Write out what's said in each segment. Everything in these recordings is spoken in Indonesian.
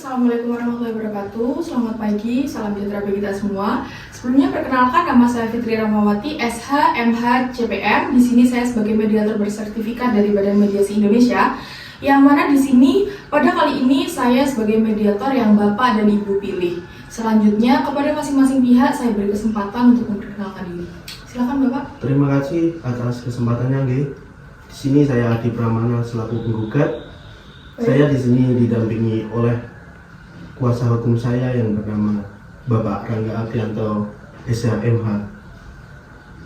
Assalamualaikum warahmatullahi wabarakatuh. Selamat pagi, salam sejahtera bagi kita semua. Sebelumnya perkenalkan, nama saya Fitri Rahmawati, SH, MH, CPM. Di sini saya sebagai mediator bersertifikat dari Badan Mediasi Indonesia. Yang mana di sini pada kali ini saya sebagai mediator yang Bapak dan Ibu pilih. Selanjutnya kepada masing-masing pihak saya beri kesempatan untuk memperkenalkan diri. Silakan Bapak. Terima kasih atas kesempatannya, G. Di sini saya Adi Pramana selaku penggugat. Saya di sini didampingi oleh kuasa hukum saya yang bernama Bapak Rangga Aprianto, SHMH.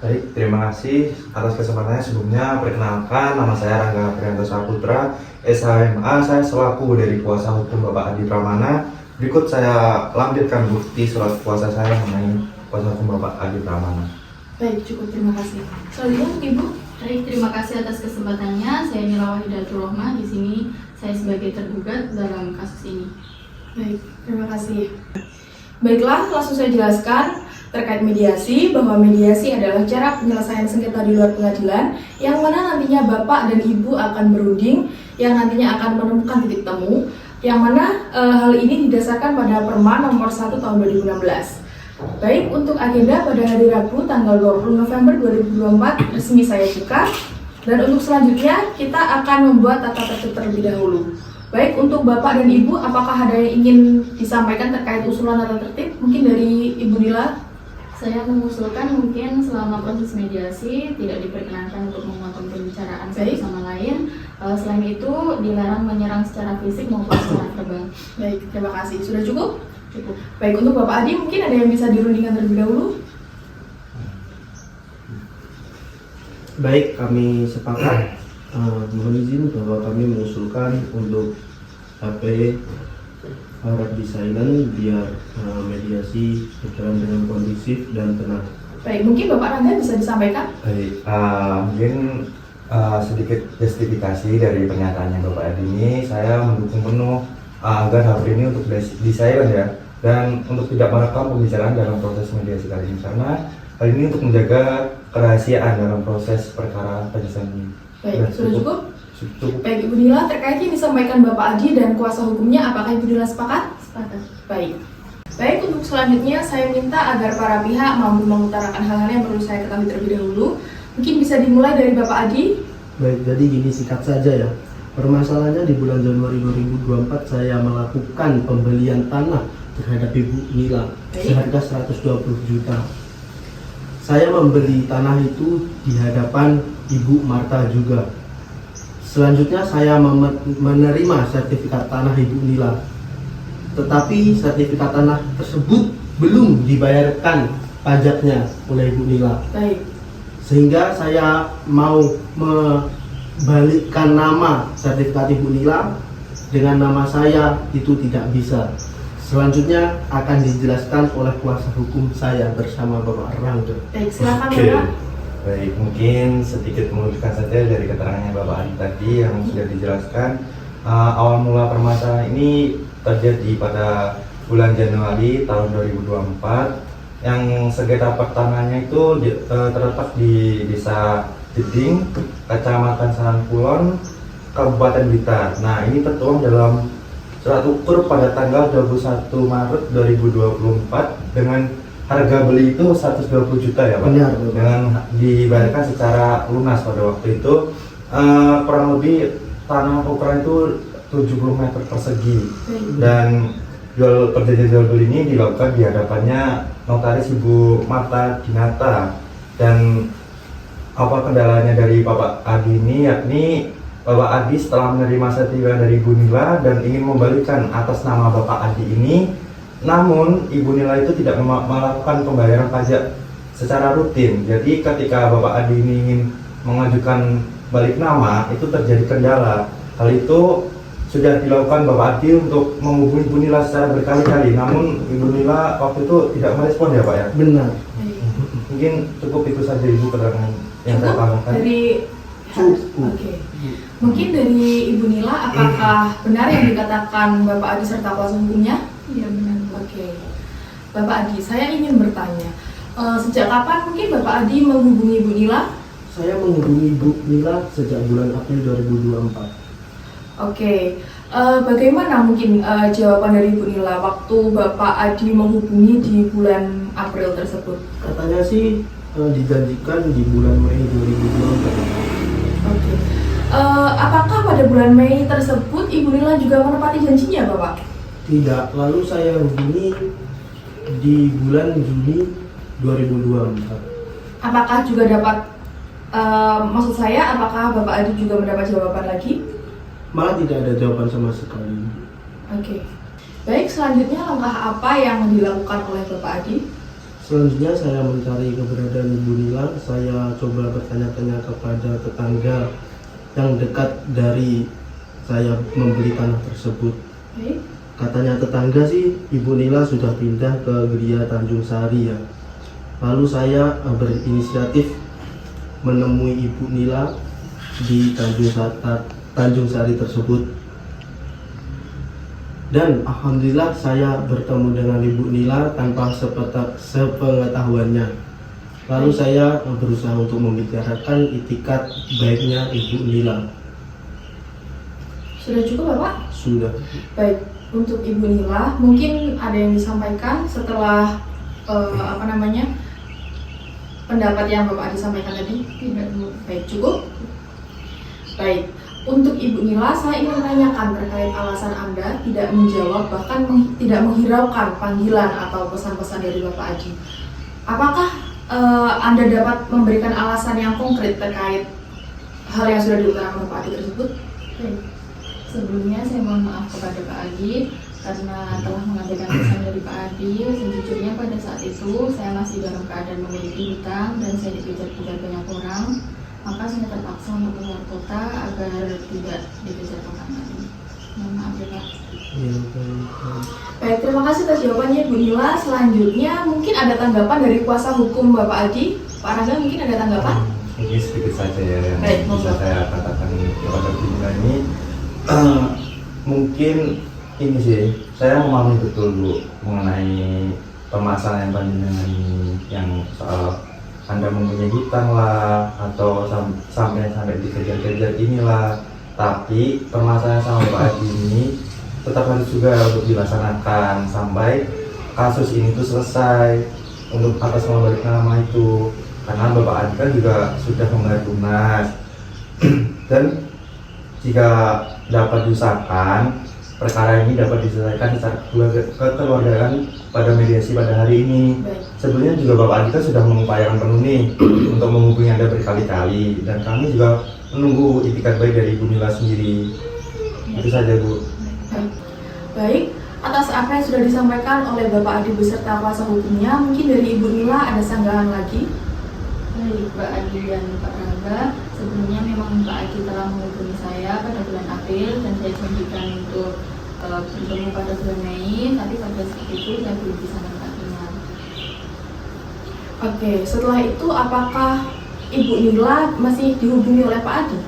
Baik, terima kasih atas kesempatannya. Sebelumnya perkenalkan, nama saya Rangga Aprianto Saputra, SHMA. Saya selaku dari kuasa hukum Bapak Adi Pramana. Berikut saya lampirkan bukti surat kuasa saya mengenai kuasa hukum Bapak Adi Pramana. Baik, cukup, terima kasih. Selanjutnya Ibu. Baik, terima kasih atas kesempatannya. Saya Mila Wahidatul Rohmah. Di sini saya sebagai tergugat dalam kasus ini. Baik, terima kasih. Baiklah, langsung saya jelaskan terkait mediasi, bahwa mediasi adalah cara penyelesaian sengketa di luar pengadilan yang mana nantinya Bapak dan Ibu akan berunding, yang nantinya akan menemukan titik temu, yang mana hal ini didasarkan pada Perma nomor 1 tahun 2016. Baik, untuk agenda pada hari Rabu tanggal 20 November 2024 resmi saya buka. Dan untuk selanjutnya kita akan membuat tata tertib terlebih dahulu. Baik, untuk Bapak dan Ibu, apakah ada yang ingin disampaikan terkait usulan tata tertib? Mungkin dari Ibu Nila. Saya mengusulkan mungkin selama proses mediasi tidak diperkenankan untuk memotong pembicaraan satu sama lain. Selain itu dilarang menyerang secara fisik maupun secara verbal. Baik, terima kasih. Sudah cukup? Cukup. Baik, untuk Bapak Adi mungkin ada yang bisa dirundingkan terlebih dahulu? Baik, kami sepakat. Mohon izin bahwa kami mengusulkan untuk HP harap di silent biar mediasi berjalan dengan kondusif dan tenang. Baik, mungkin Bapak Rangga bisa disampaikan? Baik, mungkin sedikit justifikasi dari pernyataannya Bapak Adi ini. Saya mendukung penuh agar HP ini untuk di silent ya, dan untuk tidak merekam pembicaraan dalam proses mediasi kali ini, karena hal ini untuk menjaga kerahasiaan dalam proses perkara penyelesaian ini. Baik, sudah cukup? Cukup. Baik, Ibu Nila, terkait yang disampaikan Bapak Adi dan kuasa hukumnya, apakah Ibu Nila sepakat? Sepakat. Baik. Baik, untuk selanjutnya saya minta agar para pihak mampu mengutarakan hal-hal yang perlu saya ketahui terlebih dahulu. Mungkin bisa dimulai dari Bapak Adi. Baik, jadi gini singkat saja ya. Permasalahannya di bulan Januari 2024 saya melakukan pembelian tanah terhadap Ibu Nila seharga 120 juta. Saya membeli tanah itu di hadapan Ibu Marta juga. Selanjutnya saya menerima sertifikat tanah Ibu Nila. Tetapi sertifikat tanah tersebut belum dibayarkan pajaknya oleh Ibu Nila. Baik. Sehingga saya mau membalikkan nama sertifikat Ibu Nila dengan nama saya itu tidak bisa. Selanjutnya akan dijelaskan oleh kuasa hukum saya bersama Bapak Rangga. Baik, silakan Oke. Bapak. Baik, mungkin sedikit meluruskan saja dari keterangannya Bapak Adi tadi yang sudah dijelaskan. Awal mula permasalahan ini terjadi pada bulan Januari tahun 2024 yang sengketa pertanahnya itu terletak di Desa Jeding, Kecamatan Sarangkulon, Kabupaten Blitar. Nah, ini tertuang dalam surat ukur pada tanggal 21 Maret 2024 dengan harga beli itu 120 juta ya Pak? Benar. Dengan dibayarkan secara lunas pada waktu itu. Kurang lebih tanah ukuran itu 70 meter persegi. Dan perjanjian jual beli ini dilakukan di hadapannya notaris Ibu Marta Dinata. Dan apa kendalanya dari Bapak Adi ini, yakni Bapak Adi setelah menerima sertifikat dari Ibu Nila dan ingin membalikkan atas nama Bapak Adi ini, namun Ibu Nila itu tidak melakukan pembayaran pajak secara rutin. Jadi ketika Bapak Adi ini ingin mengajukan balik nama, itu terjadi kendala. Hal itu sudah dilakukan Bapak Adi untuk menghubungi Ibu Nila secara berkali-kali, namun Ibu Nila waktu itu tidak merespon ya Pak ya? Benar. Mungkin cukup itu saja Ibu keterangan yang saya tambahkan. Dari Cukup. Oke. Mungkin dari Ibu Nila, apakah benar yang dikatakan Bapak Adi serta kuasa hukumnya? Iya, benar. Oke. Bapak Adi, saya ingin bertanya, sejak kapan mungkin Bapak Adi menghubungi Ibu Nila? Saya menghubungi Ibu Nila sejak bulan April 2024. Oke. Bagaimana mungkin jawaban dari Ibu Nila waktu Bapak Adi menghubungi di bulan April tersebut? Katanya sih dijanjikan di bulan Mei 2024. Oke. Apakah pada bulan Mei tersebut Ibu Nila juga menepati janjinya, Bapak? Tidak, lalu saya hubungi di bulan Juni 2024. Apakah juga dapat, maksud saya, apakah Bapak Adi juga mendapat jawaban lagi? Malah tidak ada jawaban sama sekali. Oke. Baik, selanjutnya langkah apa yang dilakukan oleh Bapak Adi? Selanjutnya saya mencari keberadaan Ibu Nila. Saya coba bertanya-tanya kepada tetangga yang dekat dari saya membeli tanah tersebut. Baik. Katanya tetangga sih Ibu Nila sudah pindah ke Gria Tanjung Sari ya. Lalu saya berinisiatif menemui Ibu Nila di Tanjung Sari tersebut. Dan alhamdulillah saya bertemu dengan Ibu Nila tanpa sepengetahuannya. Lalu saya berusaha untuk membicarakan itikat baiknya Ibu Nila. Sudah cukup, Bapak? Sudah. Baik, untuk Ibu Nila, mungkin ada yang disampaikan setelah pendapat yang Bapak Adi sampaikan tadi? Tidak, Bu. Baik, cukup. Baik, untuk Ibu Nila, saya ingin menanyakan terkait alasan Anda tidak menjawab, bahkan tidak menghiraukan panggilan atau pesan-pesan dari Bapak Adi. Apakah Anda dapat memberikan alasan yang konkret terkait hal yang sudah diutarakan Bapak Adi tersebut? Baik. Sebelumnya saya mohon maaf kepada Pak Adi karena telah mengambilkan pesan dari Pak Adi. Sejujurnya pada saat itu saya masih dalam keadaan memiliki hutang dan saya dikejar-kejar banyak orang. Maka saya terpaksa untuk keluar kota agar tidak dikejar orang lagi. Mohon maaf ya, Pak. Ya, baik. Baik, terima kasih atas jawabannya Ibu Nila. Selanjutnya mungkin ada tanggapan dari kuasa hukum Bapak Adi. Pak Rangga mungkin ada tanggapan? Ini sedikit saja ya yang Baik, bisa monggo. saya katakan kepada Bu Nila ini. Mungkin ini sih, saya memahami betul Bu mengenai permasalahan panjenengan ini, yang soal Anda mempunyai hutang lah atau sampai dikejar-kejar inilah. Tapi permasalahan sama Pak Adi ini tetap harus juga untuk dilaksanakan sampai kasus ini tuh selesai untuk atas nama balik nama itu, karena Bapak Adi kan juga sudah membayar lunas. Dan jika dapat diusahakan, perkara ini dapat diselesaikan secara kekeluargaan pada mediasi pada hari ini. Baik. Sebelumnya juga Bapak Adi kan sudah mengupayakan penuh nih untuk menghubungi Anda berkali-kali, dan kami juga menunggu itikat baik dari Ibu Nila sendiri. Itu saja Bu. Baik, atas apa yang sudah disampaikan oleh Bapak Adi beserta kuasa hukumnya, mungkin dari Ibu Nila ada sanggahan lagi? Baik, Pak Adi dan Pak Rangga, sebelumnya memang Pak Adi telah menghubungi saya pada bulan April dan saya janjikan untuk bertemu pada bulan Mei, tapi pada saat itu saya belum bisa menempatinya. Oke, setelah itu apakah Ibu Nila masih dihubungi oleh Pak Adi?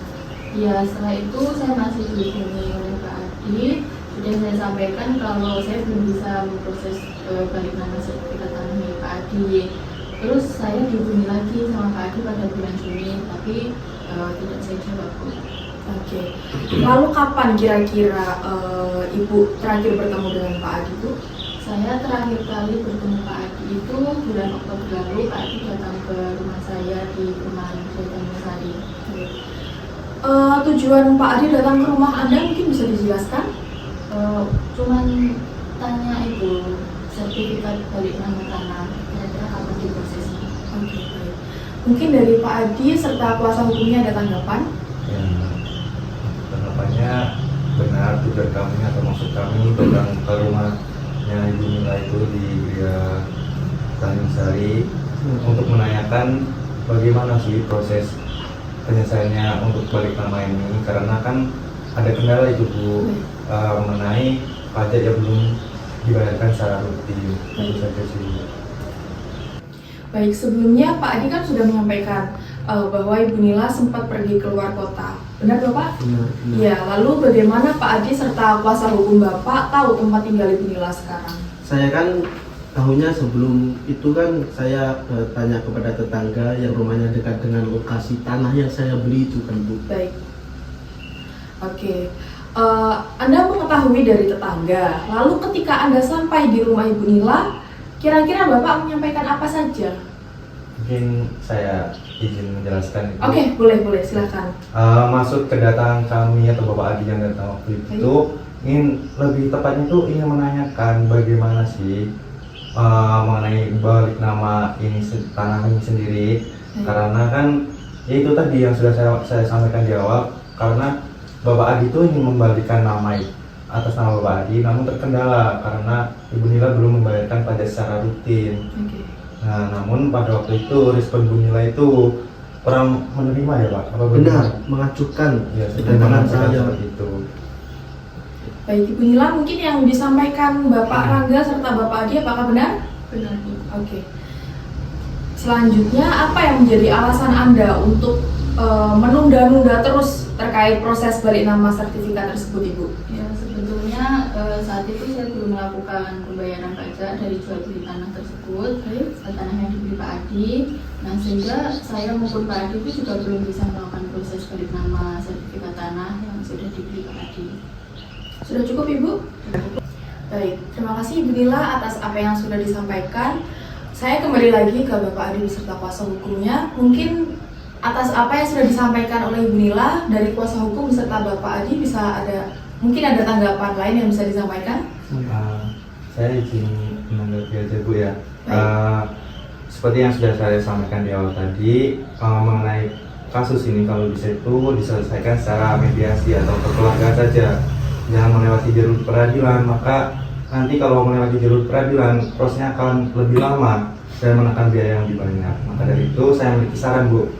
Ya, setelah itu saya masih dihubungi oleh Pak Adi. Sudah saya sampaikan kalau saya belum bisa memproses balik nama sertifikat tanah milik Pak Adi. Terus saya dihubungi lagi sama Pak Adi pada bulan Juni, tapi tidak saya jawab. Oke, lalu kapan kira-kira Ibu terakhir bertemu dengan Pak Adi, Bu? Saya terakhir kali bertemu Pak Adi itu bulan Oktober lalu. Pak Adi datang ke rumah saya di perumahan Tanjung Sari. Tujuan Pak Adi datang ke rumah Anda mungkin bisa dijelaskan? Cuman tanya itu sertifikat balik nama tanah, kira-kira kapan diprosesnya. Oke, baik. Mungkin dari Pak Adi serta kuasa hukumnya ada tanggapan? Ya, tanggapannya benar, tujuan kami atau maksud kami datang ke rumahnya Ibu Nila itu di Gria Tanjung Sari untuk menanyakan bagaimana sih proses penyelesaiannya untuk balik nama ini, karena kan ada kendala itu Bu, mengenai pajak yang belum dibayarkan secara rutin. Itu saja sih. Baik, sebelumnya Pak Adi kan sudah menyampaikan bahwa Ibu Nila sempat pergi keluar kota. Benar Bapak? Benar. Iya, lalu bagaimana Pak Adi serta kuasa hukum Bapak tahu tempat tinggal Ibu Nila sekarang? Saya kan tahunya sebelum itu kan saya tanya kepada tetangga yang rumahnya dekat dengan lokasi tanah yang saya beli itu kan Bu. Baik. Oke. Anda mengetahui dari tetangga, lalu ketika Anda sampai di rumah Ibu Nila, kira-kira Bapak menyampaikan apa saja? Mungkin saya izin menjelaskan itu. Oke, boleh, silakan. Maksud kedatangan kami atau Bapak Adi yang datang waktu itu ingin lebih tepatnya itu ingin menanyakan bagaimana sih mengenai balik nama ini tanah ini sendiri. Karena kan ya itu tadi yang sudah saya sampaikan di awal, karena Bapak Adi itu ingin membalikkan nama atas nama Bapak Adi, namun terkendala karena Ibu Nila belum membayarkan pajak secara rutin. Nah, namun pada waktu itu respon Bu Nila itu kurang menerima ya Pak? Apa Benar, mengacukan Ya, kedatangan saya. seperti itu. Baik, Ibu Nila, mungkin yang disampaikan Bapak Rangga serta Bapak Adi apakah benar? Benar, Bu. Oke. Selanjutnya, apa yang menjadi alasan Anda untuk menunda-nunda terus terkait proses balik nama sertifikat tersebut, Ibu? Ya, sebetulnya saat itu saya belum melakukan pembayaran pajak dari jual beli tanah tersebut, tanah yang dibeli Pak Adi. Nah, sehingga saya maupun Pak Adi itu juga belum bisa melakukan proses balik nama sertifikat tanah yang sudah dibeli Pak Adi. Sudah cukup, Ibu? Baik, terima kasih Ibu Nila atas apa yang sudah disampaikan. Saya kembali lagi ke Bapak Adi beserta kuasa hukumnya. Mungkin atas apa yang sudah disampaikan oleh Ibu Nila dari kuasa hukum beserta Bapak Adi mungkin ada tanggapan lain yang bisa disampaikan? Saya izin menanggapi aja Bu ya. Seperti yang sudah saya sampaikan di awal tadi, mengenai kasus ini kalau bisa itu diselesaikan secara mediasi atau perkeluargaan saja, jangan melewati jalur peradilan. Maka nanti kalau melewati jalur peradilan prosesnya akan lebih lama dan menekan biaya yang lebih banyak. Maka dari itu saya memiliki saran Bu,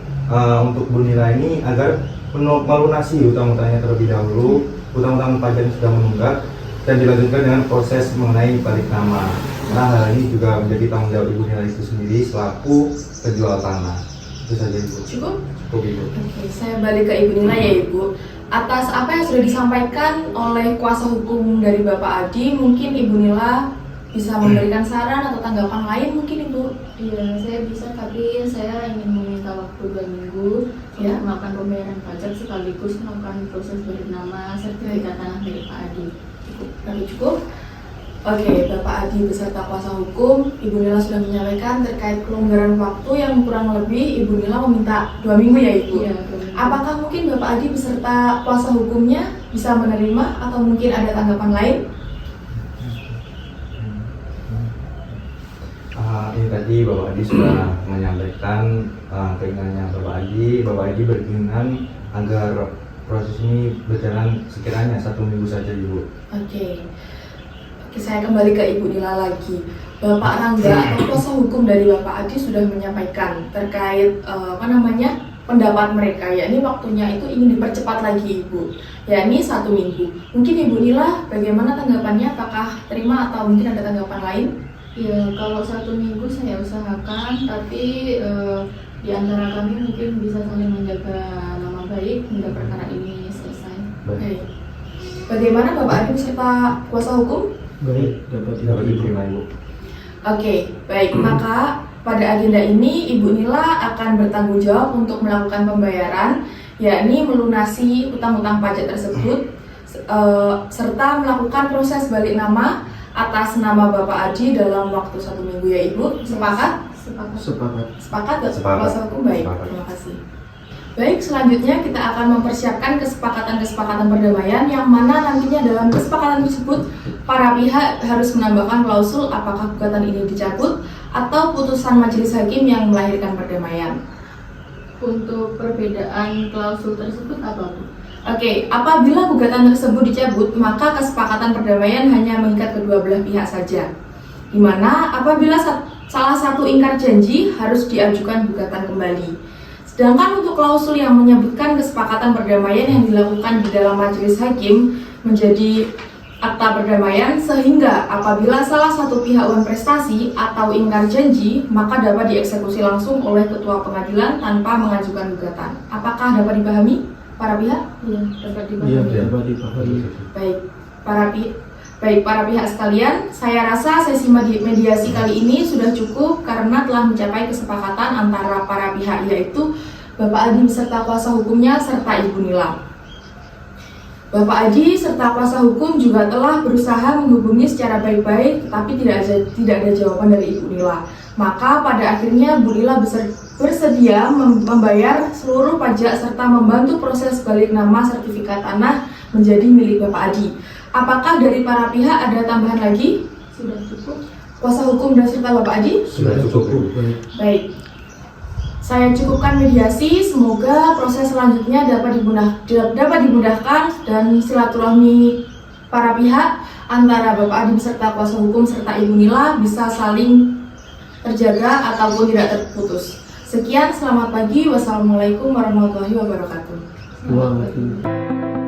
untuk Bu Nila ini agar melunasi utang-utangnya terlebih dahulu, utang-utang pajak yang sudah menunggak, dan dilanjutkan dengan proses mengenai balik nama. Karena hal ini juga menjadi tanggung jawab Ibu Nila itu sendiri selaku penjual tanah. Itu saja Ibu. Cukup? Cukup Ibu. Oke, saya balik ke Ibu Nila ya Ibu. Atas apa yang sudah disampaikan oleh kuasa hukum dari Bapak Adi, mungkin Ibu Nila bisa memberikan saran atau tanggapan lain mungkin Ibu? Iya, saya bisa, tapi saya ingin meminta waktu 2 minggu Ya. untuk melakukan pembayaran pajak sekaligus melakukan proses balik nama sertifikat tanah dari Pak Adi. Cukup? Oke, Bapak Adi beserta kuasa hukum, Ibu Nila sudah menyampaikan terkait kelonggaran waktu yang kurang lebih Ibu Nila meminta 2 minggu ya Ibu? Iya. Apakah mungkin Bapak Adi beserta kuasa hukumnya bisa menerima atau mungkin ada tanggapan lain? Ini tadi Bapak Adi sudah menyampaikan keinginannya Bapak Adi berkeinginan agar proses ini berjalan sekiranya 1 minggu saja Ibu. Oke, saya kembali ke Ibu Nila lagi. Bapak Rangga atau kuasa hukum dari Bapak Adi sudah menyampaikan terkait pendapat mereka, yakni waktunya itu ingin dipercepat lagi Ibu, yakni 1 minggu. Mungkin Ibu Nila bagaimana tanggapannya? Apakah terima atau mungkin ada tanggapan lain? Ya, kalau 1 minggu saya usahakan, tapi di antara kami mungkin bisa saling menjaga nama baik hingga perkara ini selesai. Baik. Bagaimana Bapak Adi beserta kuasa hukum? Baik, dapat diterima Ibu. Oke, baik. Maka pada agenda ini Ibu Nila akan bertanggung jawab untuk melakukan pembayaran, yakni melunasi utang-utang pajak tersebut serta melakukan proses balik nama atas nama Bapak Adi dalam waktu 1 minggu ya Ibu. Sepakat? Sepakat. Sepakat Bapak Sepakat. kuasa hukum? Baik, Sepakat. terima kasih. Baik, selanjutnya kita akan mempersiapkan kesepakatan perdamaian yang mana nantinya dalam kesepakatan tersebut para pihak harus menambahkan klausul apakah gugatan ini dicabut atau putusan majelis hakim yang melahirkan perdamaian. Untuk perbedaan klausul tersebut apa, Bu? Oke, apabila gugatan tersebut dicabut, maka kesepakatan perdamaian hanya mengikat kedua belah pihak saja. Di mana apabila salah satu ingkar janji harus diajukan gugatan kembali. Sedangkan untuk klausul yang menyebutkan kesepakatan perdamaian yang dilakukan di dalam majelis hakim menjadi akta perdamaian, sehingga apabila salah satu pihak uang prestasi atau ingkar janji, maka dapat dieksekusi langsung oleh ketua pengadilan tanpa mengajukan gugatan. Apakah dapat dipahami para pihak? Iya, dapat Iya, dipahami. dapat dipahami. Baik para pihak sekalian, saya rasa sesi mediasi kali ini sudah cukup karena telah mencapai kesepakatan antara para pihak, yaitu Bapak Adi beserta kuasa hukumnya serta Ibu Nila. Bapak Adi serta kuasa hukum juga telah berusaha menghubungi secara baik-baik, tetapi tidak ada jawaban dari Ibu Nila. Maka pada akhirnya Bu Nila bersedia membayar seluruh pajak serta membantu proses balik nama sertifikat tanah menjadi milik Bapak Adi. Apakah dari para pihak ada tambahan lagi? Sudah cukup. Kuasa hukum dan serta Bapak Adi? Sudah cukup. Baik. Saya cukupkan mediasi, semoga proses selanjutnya dapat dimudahkan dan silaturahmi para pihak antara Bapak Adi beserta kuasa hukum serta Ibu Nila bisa saling terjaga ataupun tidak terputus. Sekian, selamat pagi. Wassalamualaikum warahmatullahi wabarakatuh. Waalaikumsalam.